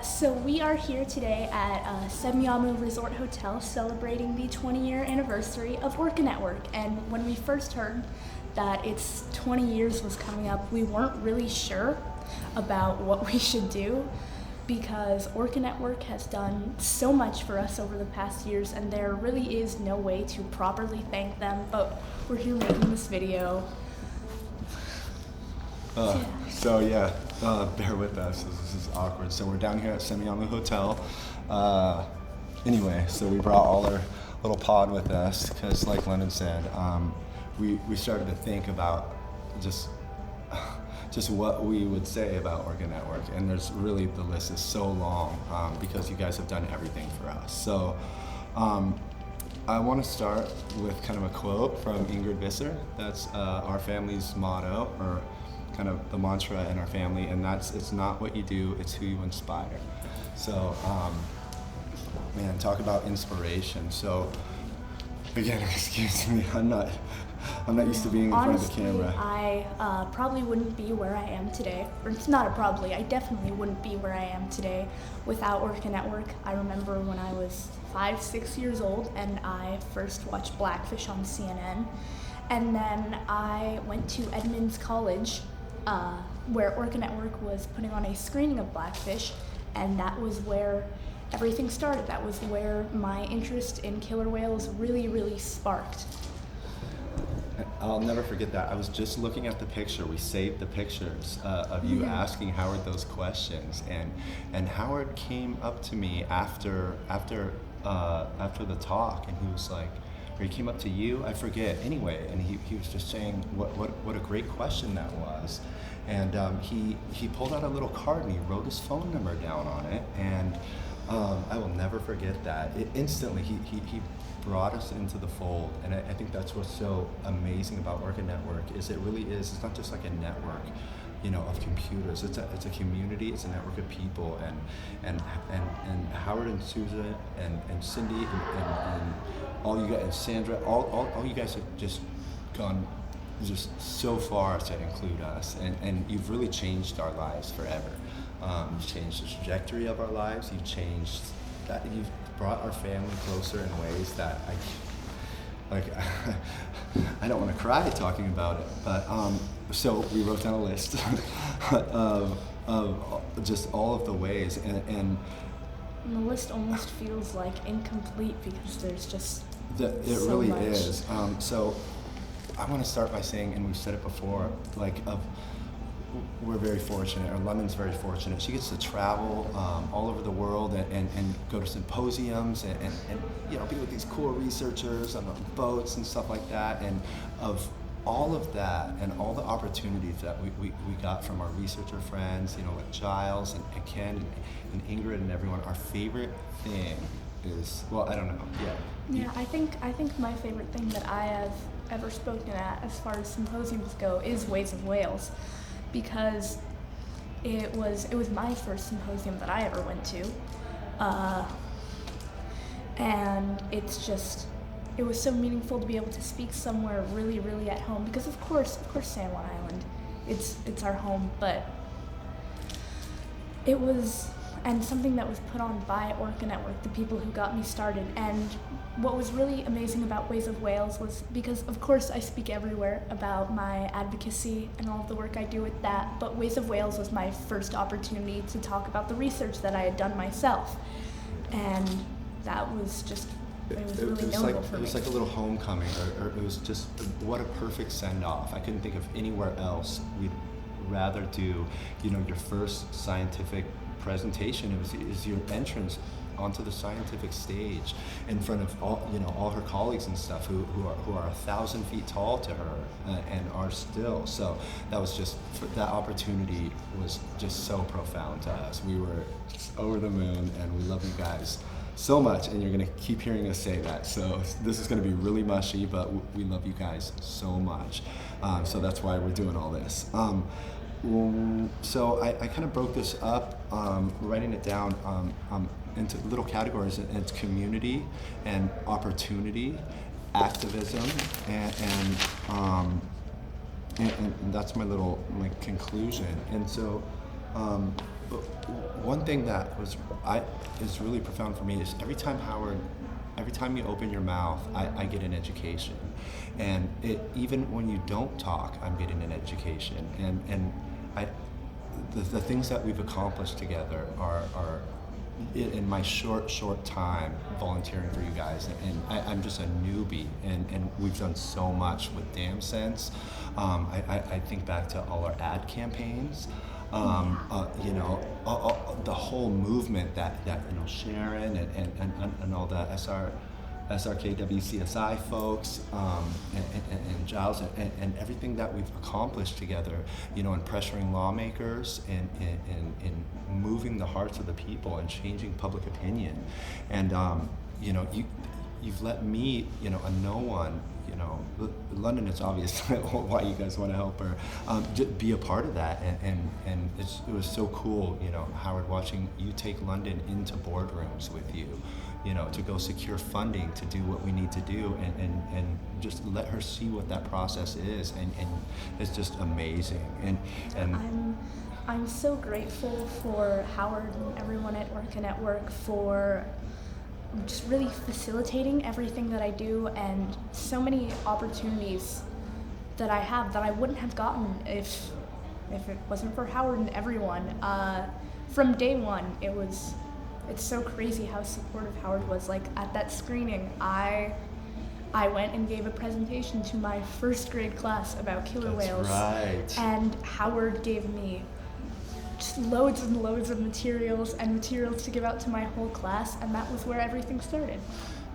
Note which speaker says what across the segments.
Speaker 1: So we are here today at Semyamu Resort Hotel celebrating the 20-year anniversary of Orca Network. And when we first heard that its 20 years was coming up, we weren't really sure about what we should do because Orca Network has done so much for us over the past years, and there really is no way to properly thank them, but we're here making this video.
Speaker 2: Bear with us. This is awkward. So we're down here at Semyamu Hotel. Anyway, so we brought all our little pod with us because, like Lennon said, we started to think about just what we would say about Orca Network, and there's really, the list is so long because you guys have done everything for us. So I want to start with kind of a quote from Ingrid Visser. That's our family's motto, or kind of the mantra in our family, and that's, it's not what you do, it's who you inspire. So, man, talk about inspiration. So, again, excuse me, I'm not used to being in front of the camera.
Speaker 1: I probably wouldn't be where I am today, or it's not a probably, I definitely wouldn't be where I am today without Orca Network. I remember when I was 5-6 years old and I first watched Blackfish on CNN, and then I went to Edmonds College where Orca Network was putting on a screening of Blackfish, and that was where everything started. That was where my interest in killer whales really, really sparked.
Speaker 2: I'll never forget that. I was just looking at the picture. We saved the pictures of you asking Howard those questions, and Howard came up to me after the talk, and he was like, or he came up to you, I forget, anyway, and he was just saying what a great question that was. And he pulled out a little card and he wrote his phone number down on it, and I will never forget that. Instantly he brought us into the fold, and I think that's what's so amazing about Orca Network, is it really is, it's not just like a network, you know, of computers. It's a community. It's a network of people, and Howard and Susan and Cindy and all you guys, and Sandra, all you guys have just gone just so far to include us, and you've really changed our lives forever. You've changed the trajectory of our lives. You've changed that. You've brought our family closer in ways that I don't want to cry talking about it, but so we wrote down a list of just all of the ways, and
Speaker 1: the list almost feels like incomplete because there's just
Speaker 2: it
Speaker 1: so
Speaker 2: really
Speaker 1: much.
Speaker 2: is. So I want to start by saying, and we've said it before, we're very fortunate, or Lemon's very fortunate. She gets to travel all over the world and go to symposiums and you know, be with these cool researchers on boats and stuff like that. And of all of that and all the opportunities that we got from our researcher friends, you know, like Giles and Ken and Ingrid and everyone, our favorite thing is, well, I don't know,
Speaker 1: Yeah, I think my favorite thing that I have ever spoken at, as far as symposiums go, is Ways of Whales, because it was my first symposium that I ever went to, and it was so meaningful to be able to speak somewhere really, really at home, because of course San Juan Island, it's our home, but it was, and something that was put on by Orca Network, the people who got me started. And what was really amazing about Ways of Whales was, because of course I speak everywhere about my advocacy and all of the work I do with that, but Ways of Whales was my first opportunity to talk about the research that I had done myself, and that was just, it was really notable for me.
Speaker 2: It was like a little homecoming, or it was just, what a perfect send-off. I couldn't think of anywhere else we'd rather do, you know, your first scientific presentation. It was your entrance onto the scientific stage in front of all her colleagues and stuff who are 1,000 feet tall to her and are still. So that was just, that opportunity was just so profound to us. We were just over the moon, and we love you guys so much, and you're going to keep hearing us say that. So this is going to be really mushy, but we love you guys so much. So that's why we're doing all this. So I kind of broke this up, writing it down into little categories, and it's community and opportunity, activism, and that's my conclusion. And so one thing that is really profound for me is every time you open your mouth, I get an education, and even when you don't talk, I'm getting an education, and the things that we've accomplished together are in my short time volunteering for you guys, and I'm just a newbie, and we've done so much with Damn Sense. I think back to all our ad campaigns, the whole movement that Sharon and all the SRKWCSI folks, and Giles, and everything that we've accomplished together, in pressuring lawmakers and in moving the hearts of the people and changing public opinion. And you've let me, a no one, London, it's obvious why you guys want to help her, be a part of that, and it was so cool, Howard, watching you take London into boardrooms with you, to go secure funding to do what we need to do, and just let her see what that process is, and it's just amazing. And
Speaker 1: I'm so grateful for Howard and everyone at Orca Network for just really facilitating everything that I do, and so many opportunities that I have that I wouldn't have gotten if it wasn't for Howard and everyone. From day one, it's so crazy how supportive Howard was. Like at that screening, I went and gave a presentation to my first grade class about killer whales.
Speaker 2: Right.
Speaker 1: And Howard gave me just loads and loads of materials to give out to my whole class, and that was where everything started.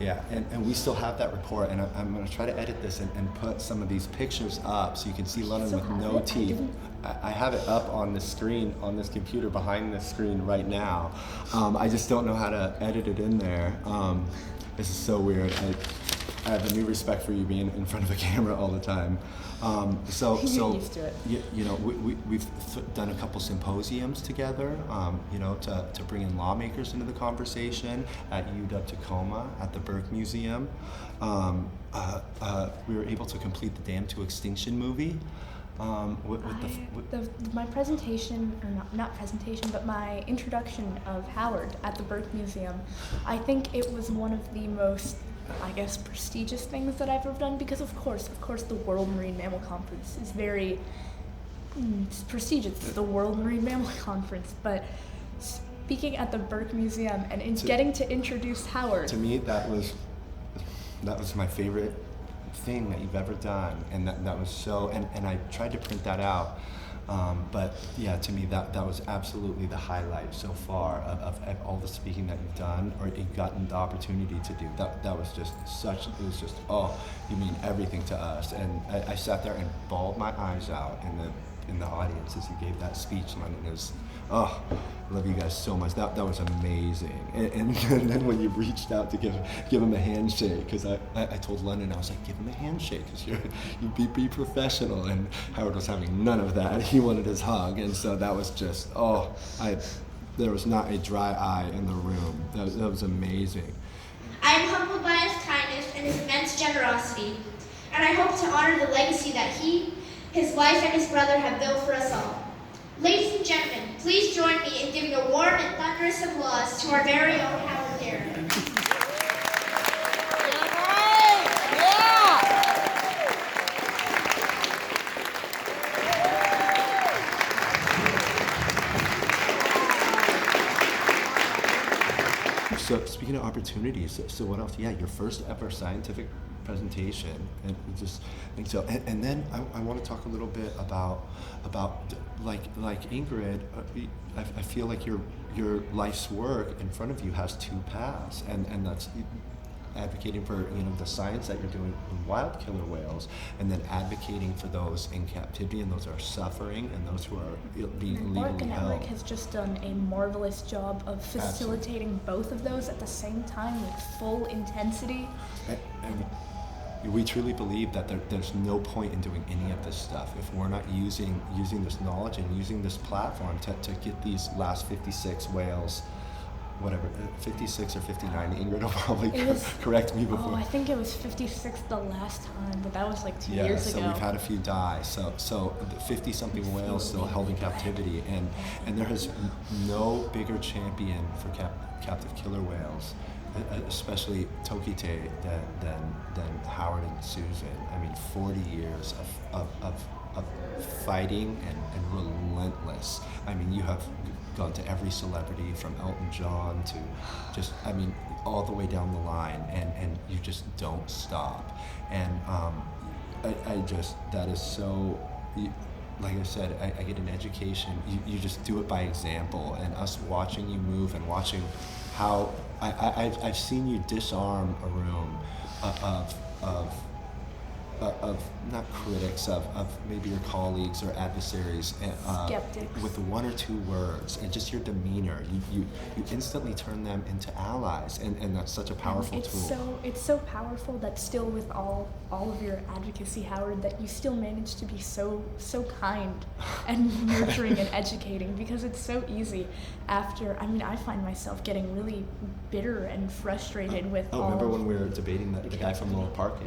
Speaker 2: Yeah, and we still have that report, and I'm going to try to edit this and put some of these pictures up so you can see London with no teeth. I have it up on the screen, on this computer behind this screen right now. I just don't know how to edit it in there. This is so weird. I have a new respect for you being in front of a camera all the time. So
Speaker 1: used to it.
Speaker 2: We've done a couple symposiums together, to bring in lawmakers into the conversation at UW Tacoma, at the Burke Museum. We were able to complete the Dam to Extinction movie.
Speaker 1: My presentation, or not presentation, but my introduction of Howard at the Burke Museum, I think it was one of the most, prestigious things that I've ever done, because of course the World Marine Mammal Conference is very prestigious. It's the World Marine Mammal Conference, but speaking at the Burke Museum and getting to introduce Howard.
Speaker 2: To me, that was my favorite thing that you've ever done, and that was so, and I tried to print that out, but yeah, to me that was absolutely the highlight so far of all the speaking that you've done, or you've gotten the opportunity to do. That was just you mean everything to us. And I sat there and bawled my eyes out in the audience as you gave that speech, and it was, I love you guys so much. That was amazing. And then when you reached out to give him a handshake, because I told London, I was like, give him a handshake, because you be professional. And Howard was having none of that. He wanted his hug, and so that was just, there was not a dry eye in the room. That was amazing.
Speaker 3: I am humbled by his kindness and his immense generosity, and I hope to honor the legacy that he, his wife, and his brother have built for us all. Ladies and gentlemen, please join me in giving a warm and thunderous applause to our very own Howard Darren.
Speaker 2: So speaking of opportunities, so what else? Yeah, your first ever scientific presentation, and just think so. And then I want to talk a little bit about like Ingrid. I feel like your life's work in front of you has two paths, and that's advocating for the science that you're doing in wild killer whales, and then advocating for those in captivity and those who are suffering and those who are being illegally
Speaker 1: Orca
Speaker 2: held.
Speaker 1: Network has just done a marvelous job of facilitating both of those at the same time with full intensity.
Speaker 2: And we truly believe that there's no point in doing any of this stuff if we're not using this knowledge and using this platform to get these last 56 whales whatever, 56 or 59. Ingrid will probably
Speaker 1: It was-
Speaker 2: correct me before.
Speaker 1: Oh, I think it was 56 the last time, but that was like 2
Speaker 2: Yeah,
Speaker 1: years
Speaker 2: so
Speaker 1: ago.
Speaker 2: we've had a few die. So 50-something whales still held in captivity, and there has no bigger champion for captive killer whales, especially Tokite, than Howard and Susan. I mean, 40 years of fighting and relentless. I mean, you have gone to every celebrity from Elton John to just, I mean, all the way down the line, and you just don't stop. And I just, that is so, like I said, I get an education. You just do it by example, and us watching you move and watching how, I've seen you disarm a room of not critics, of maybe your colleagues or adversaries,
Speaker 1: Skeptics.
Speaker 2: with one or two words, and just your demeanor, you instantly turn them into allies, and that's such a powerful tool.
Speaker 1: It's so powerful that still, with all of your advocacy, Howard, that you still manage to be so kind and nurturing and educating, because it's so easy after. I mean, I find myself getting really bitter and frustrated with.
Speaker 2: Remember when we were debating the guy from Lower Parque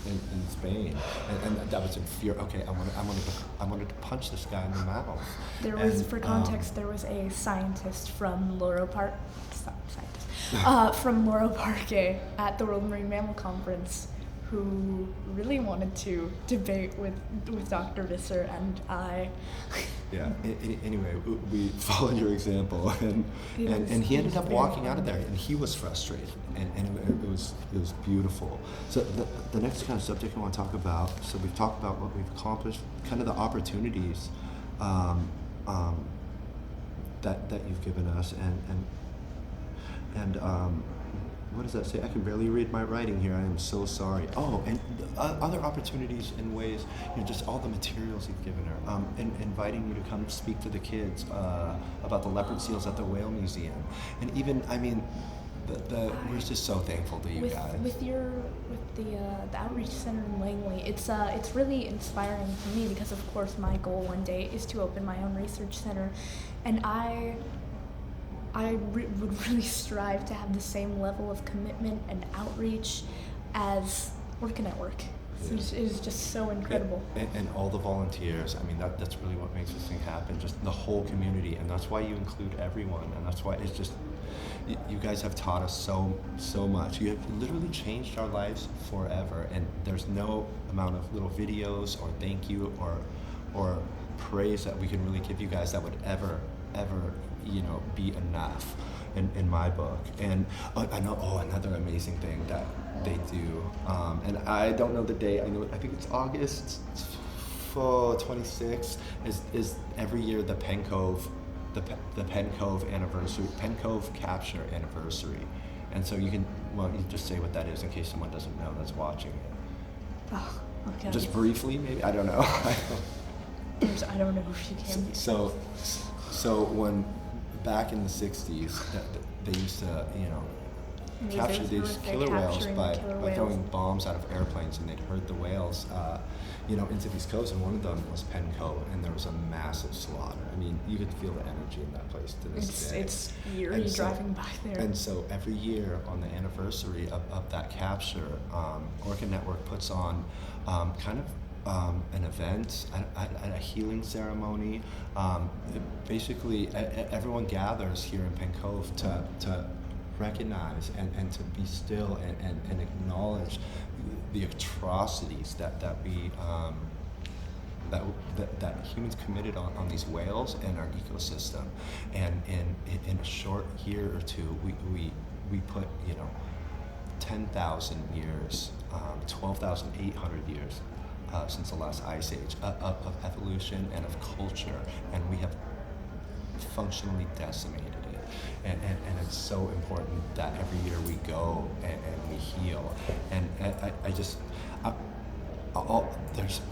Speaker 2: in Spain, and that was in fear. Okay, I wanted to punch this guy in the mouth.
Speaker 1: There was, for context, there was a scientist from from Loro Parque at the World Marine Mammal Conference who really wanted to debate with Dr. Visser, and I.
Speaker 2: Yeah. Anyway, we followed your example, and he ended up walking out of there, and he was frustrated, and it was beautiful. So the next kind of subject I want to talk about. So we've talked about what we've accomplished, kind of the opportunities that you've given us, and what does that say? I can barely read my writing here. I am so sorry. Oh, and other opportunities in ways, just all the materials you've given her. Inviting you to come speak to the kids about the leopard seals at the Whale Museum. And even, I mean, we're just so thankful to you guys.
Speaker 1: With the outreach center in Langley, it's really inspiring for me, because of course my goal one day is to open my own research center, and I would really strive to have the same level of commitment and outreach as Orca Network. It is just so incredible.
Speaker 2: And all the volunteers, I mean, that's really what makes this thing happen, just the whole community, and that's why you include everyone, and that's why it's just, you guys have taught us so much. You have literally changed our lives forever, and there's no amount of little videos or thank you or praise that we can really give you guys that would ever be enough in my book. And I know, another amazing thing that they do, and I don't know the date, I think it's August 26th, is every year the Penn Cove anniversary, Penn Cove capture anniversary. And so you just say what that is in case someone doesn't know that's watching it.
Speaker 1: Oh, okay.
Speaker 2: Just briefly, maybe, I don't know.
Speaker 1: I don't know if you can.
Speaker 2: So when back in the 60s, they used to, capture these killer whales by throwing bombs out of airplanes, and they'd herd the whales, into these coves, and one of them was Penn Cove, and there was a massive slaughter. I mean, you could feel the energy in that place to this day.
Speaker 1: It's eerie driving by there.
Speaker 2: And so every year on the anniversary of that capture, Orca Network puts on an event, a healing ceremony. Basically, everyone gathers here in Penn Cove to recognize and to be still and acknowledge the atrocities that humans committed on these whales and our ecosystem. And in a short year or two, we put 10,000 years, 12,800 years since the last ice age of evolution and of culture, and we have functionally decimated it. And it's so important that every year we go and we heal. And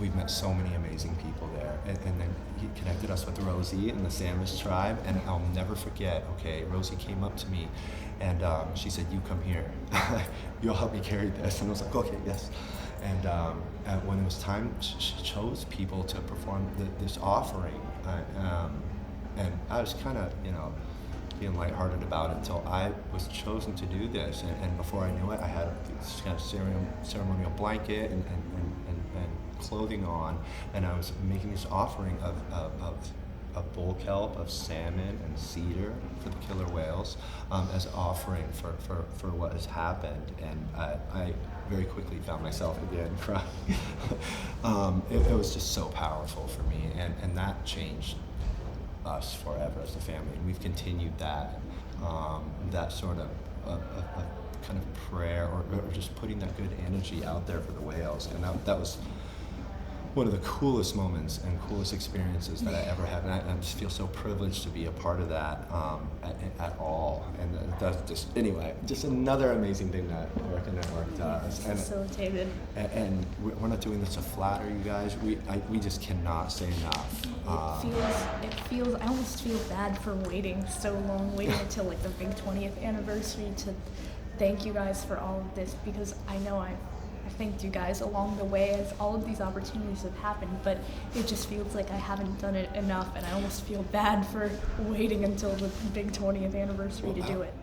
Speaker 2: we've met so many amazing people there. And then he connected us with Rosie and the Samish tribe. And I'll never forget, Rosie came up to me and she said, "You come here. You'll help me carry this." And I was like, "Okay, yes." And when it was time, she chose people to perform this offering. And I was kind of, being lighthearted about it until I was chosen to do this. And before I knew it, I had this kind of ceremonial blanket and clothing on, and I was making this offering of bull kelp, of salmon and cedar for the killer whales, as offering for what has happened. And I very quickly found myself again crying. It was just so powerful for me, and that changed us forever as a family. And we've continued that sort of kind of prayer, or just putting that good energy out there for the whales. And that was one of the coolest moments and coolest experiences that I ever had, and I just feel so privileged to be a part of that at all. And that's just another amazing thing that Orca Network does. And
Speaker 1: Facilitated.
Speaker 2: And we're not doing this to flatter you guys. We just cannot say enough.
Speaker 1: It feels. I almost feel bad for waiting so long, waiting until like the big 20th anniversary to thank you guys for all of this, because I know I thanked you guys along the way as all of these opportunities have happened, but it just feels like I haven't done it enough, and I almost feel bad for waiting until the big 20th anniversary to do it.